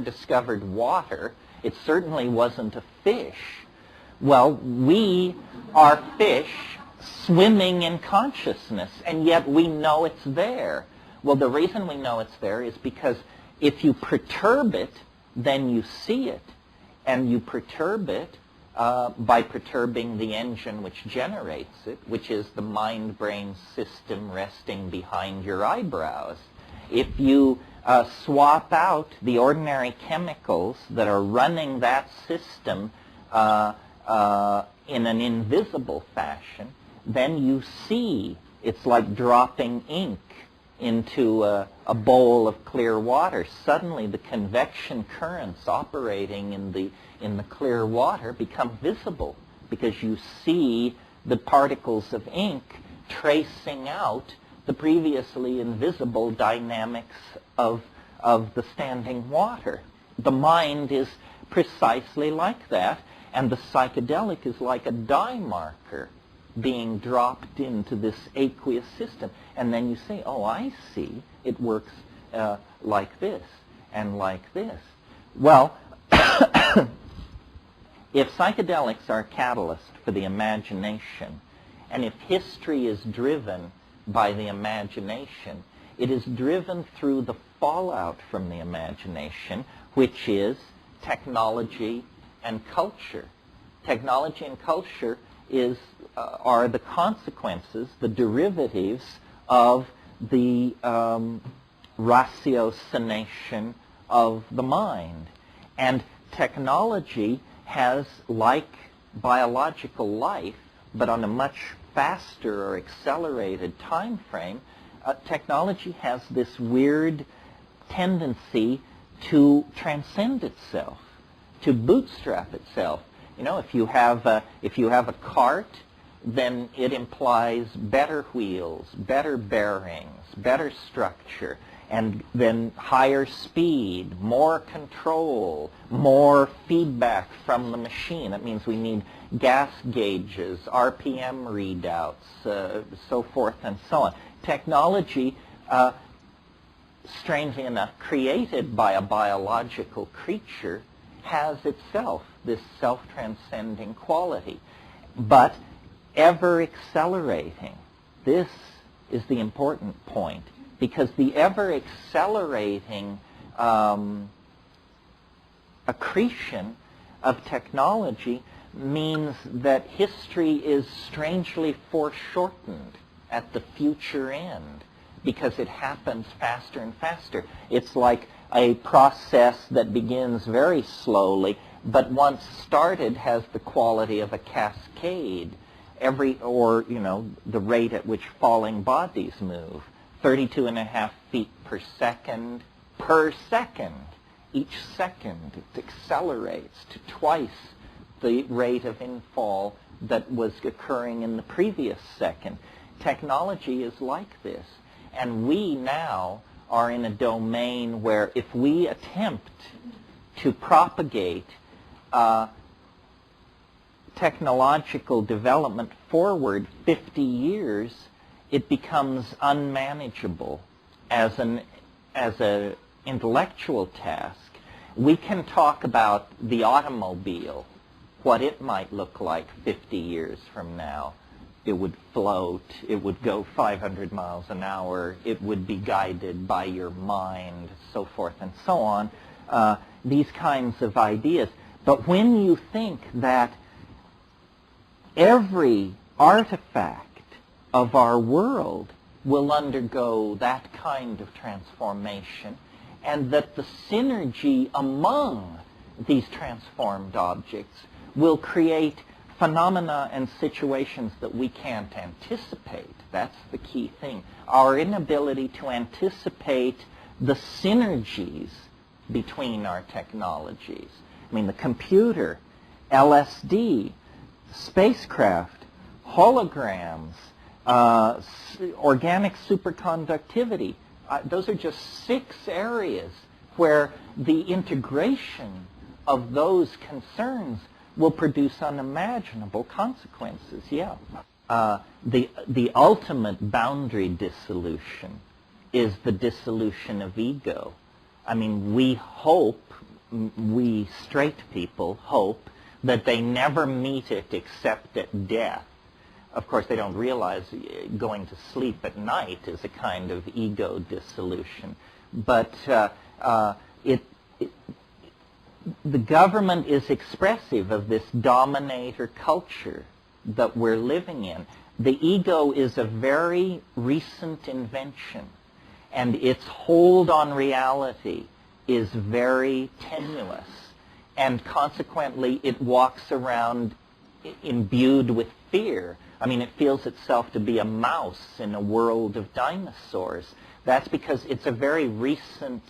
discovered water, it certainly wasn't a fish. Well, we are fish swimming in consciousness, and yet we know it's there. Well, the reason we know it's there is because if you perturb it, then you see it. And you perturb it by perturbing the engine which generates it, which is the mind-brain system resting behind your eyebrows. If you swap out the ordinary chemicals that are running that system in an invisible fashion, then you see it's like dropping ink into a bowl of clear water. Suddenly the convection currents operating in the clear water become visible because you see the particles of ink tracing out the previously invisible dynamics of the standing water. The mind is precisely like that, and the psychedelic is like a dye marker being dropped into this aqueous system. And then you say, oh, I see, it works like this and like this. Well, if psychedelics are a catalyst for the imagination, and if history is driven by the imagination, it is driven through the fallout from the imagination, which is technology and culture. Technology and culture are the consequences, the derivatives of the ratiocination of the mind. And technology has, like biological life, but on a much faster or accelerated time frame, technology has this weird tendency to transcend itself, to bootstrap itself. You know, if you have a cart, then it implies better wheels, better bearings, better structure, and then higher speed, more control, more feedback from the machine. That means we need gas gauges, RPM readouts, so forth and so on. Technology, strangely enough, created by a biological creature, has itself this self-transcending quality, but ever accelerating. This is the important point, because the ever accelerating accretion of technology means that history is strangely foreshortened at the future end, because it happens faster and faster. It's like a process that begins very slowly, but once started has the quality of a cascade. The rate at which falling bodies move, 32.5 feet per second. Each second it accelerates to twice the rate of infall that was occurring in the previous second. Technology is like this. And we now are in a domain where if we attempt to propagate technological development forward 50 years, it becomes unmanageable as an intellectual task. We can talk about the automobile, what it might look like 50 years from now. It would float, it would go 500 miles an hour, it would be guided by your mind, so forth and so on, these kinds of ideas. But when you think that every artifact of our world will undergo that kind of transformation, and that the synergy among these transformed objects will create phenomena and situations that we can't anticipate. That's the key thing. Our inability to anticipate the synergies between our technologies. I mean, the computer, LSD, spacecraft, holograms, organic superconductivity. Those are just 6 areas where the integration of those concerns will produce unimaginable consequences. Yeah. The ultimate boundary dissolution is the dissolution of ego. I mean, we hope we straight people hope that they never meet it except at death. Of course, they don't realize going to sleep at night is a kind of ego dissolution. But the government is expressive of this dominator culture that we're living in. The ego is a very recent invention, and its hold on reality is very tenuous, and consequently it walks around imbued with fear. I mean, it feels itself to be a mouse in a world of dinosaurs. That's because it's a very recent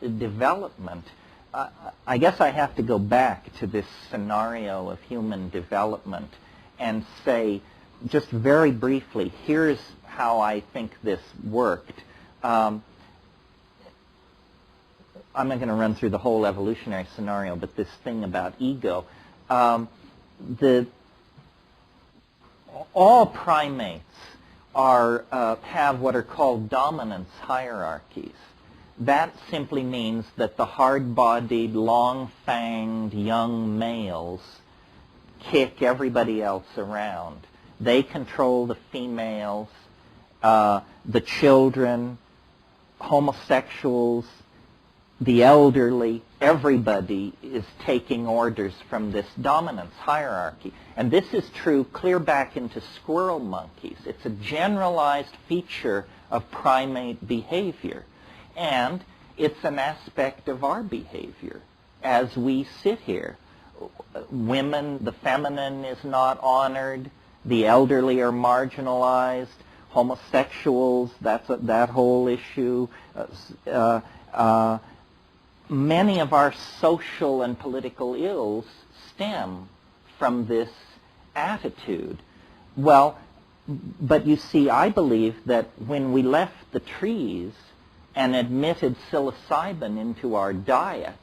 development. I guess I have to go back to this scenario of human development and say, just very briefly, here's how I think this worked. I'm not going to run through the whole evolutionary scenario, but this thing about ego. All primates have what are called dominance hierarchies. That simply means that the hard-bodied, long-fanged young males kick everybody else around. They control the females, the children, homosexuals, the elderly. Everybody is taking orders from this dominance hierarchy. And this is true clear back into squirrel monkeys. It's a generalized feature of primate behavior. And it's an aspect of our behavior as we sit here. Women, the feminine is not honored. The elderly are marginalized. Homosexuals, that whole issue. Many of our social and political ills stem from this attitude. Well, but you see, I believe that when we left the trees and admitted psilocybin into our diet,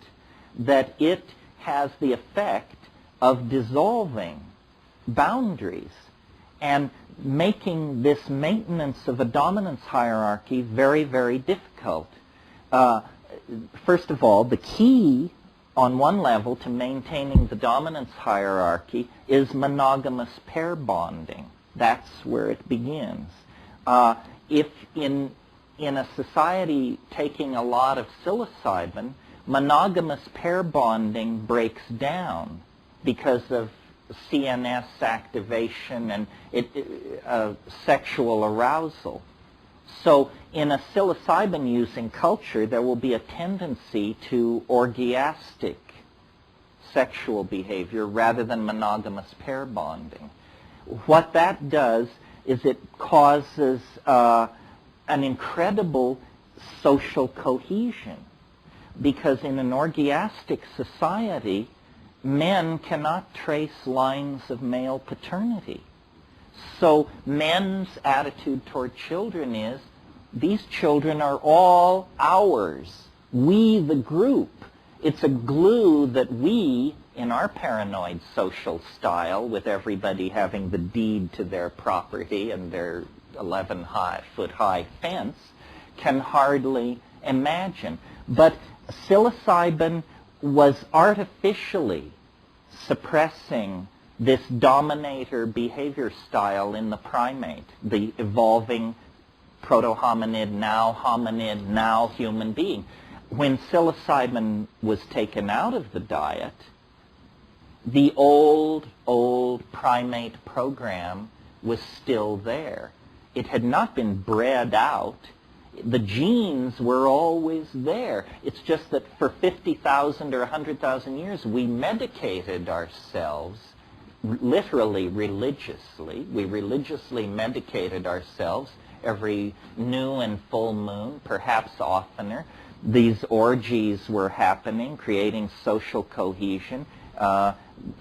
that it has the effect of dissolving boundaries and making this maintenance of a dominance hierarchy very, very difficult. First of all, the key on one level to maintaining the dominance hierarchy is monogamous pair bonding. That's where it begins. If in a society taking a lot of psilocybin, monogamous pair bonding breaks down because of CNS activation and sexual arousal. So in a psilocybin-using culture, there will be a tendency to orgiastic sexual behavior rather than monogamous pair bonding. What that does is it causes an incredible social cohesion, because in an orgiastic society, men cannot trace lines of male paternity. So men's attitude toward children is, these children are all ours. We, the group. It's a glue that we, in our paranoid social style, with everybody having the deed to their property and their 11-foot-high fence, can hardly imagine. But psilocybin was artificially suppressing this dominator behavior style in the primate, the evolving proto-hominid, now human being. When psilocybin was taken out of the diet, the old primate program was still there. It had not been bred out. The genes were always there. It's just that for 50,000 or 100,000 years, we medicated ourselves, literally religiously. We religiously medicated ourselves every new and full moon, perhaps oftener. These orgies were happening, creating social cohesion,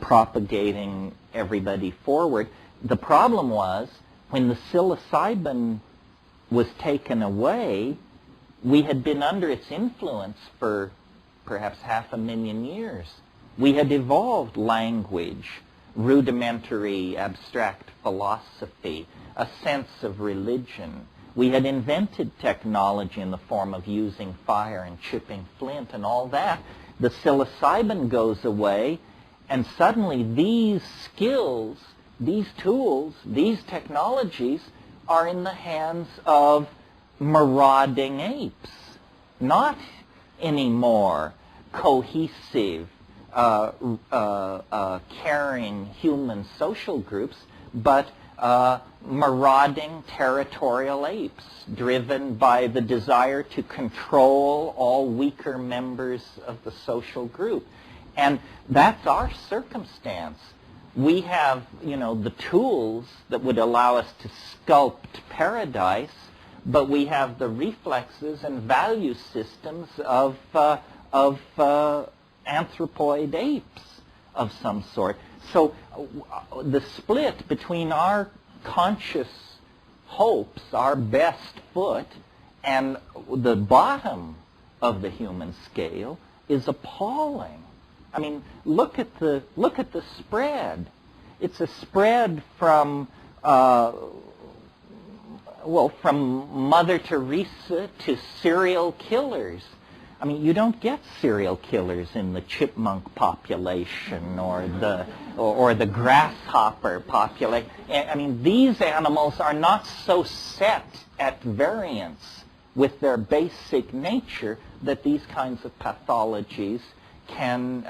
propagating everybody forward. The problem was, when the psilocybin was taken away, we had been under its influence for perhaps 500,000 years. We had evolved language, rudimentary abstract philosophy, a sense of religion. We had invented technology in the form of using fire and chipping flint and all that. the psilocybin goes away, and suddenly these skills, these tools, these technologies are in the hands of marauding apes, not anymore cohesive, caring human social groups, but marauding territorial apes driven by the desire to control all weaker members of the social group. And that's our circumstance. We have, the tools that would allow us to sculpt paradise, but we have the reflexes and value systems of anthropoid apes of some sort. So the split between our conscious hopes, our best foot, and the bottom of the human scale is appalling. I mean, look at the spread. It's a spread from from Mother Teresa to serial killers. I mean, you don't get serial killers in the chipmunk population or the grasshopper population. I mean, these animals are not so set at variance with their basic nature that these kinds of pathologies can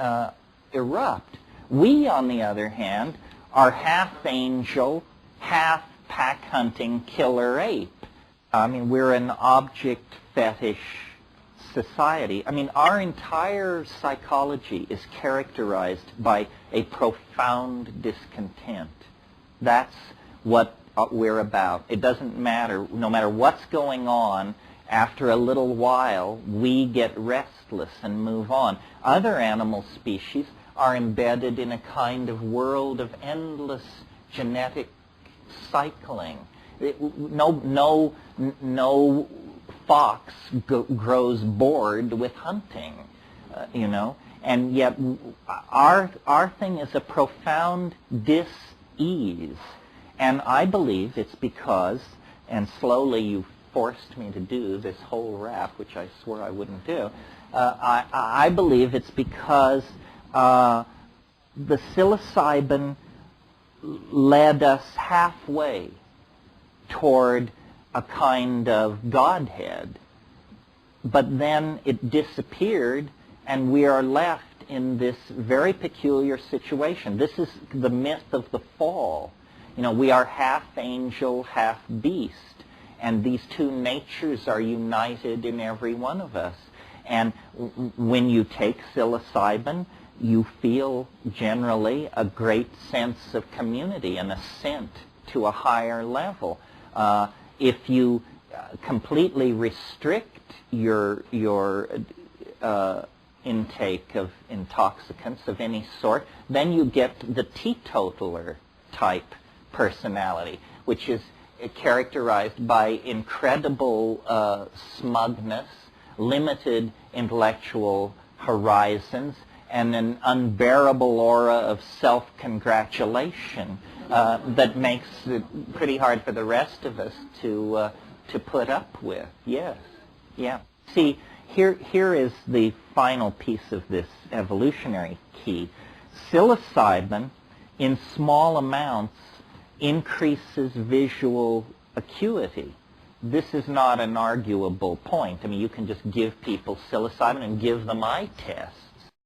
erupt. We, on the other hand, are half angel, half pack-hunting killer ape. I mean, we're an object fetish society. I mean, our entire psychology is characterized by a profound discontent. That's what we're about. It doesn't matter, no matter what's going on, after a little while, we get restless and move on. Other animal species are embedded in a kind of world of endless genetic cycling. No fox grows bored with hunting, and yet our thing is a profound dis-ease. And I believe it's because, and slowly you forced me to do this whole rap, which I swore I wouldn't do, I believe it's because the psilocybin led us halfway toward a kind of godhead, but then it disappeared, and we are left in this very peculiar situation. This is the myth of the fall. We are half angel, half beast, and these two natures are united in every one of us. And when you take psilocybin, you feel generally a great sense of community, an ascent to a higher level. If you completely restrict your intake of intoxicants of any sort, then you get the teetotaler type personality, which is characterized by incredible smugness, limited intellectual horizons, and an unbearable aura of self-congratulation that makes it pretty hard for the rest of us to put up with. Yes, yeah. See, here is the final piece of this evolutionary key. Psilocybin, in small amounts, increases visual acuity. This is not an arguable point. I mean, you can just give people psilocybin and give them eye tests.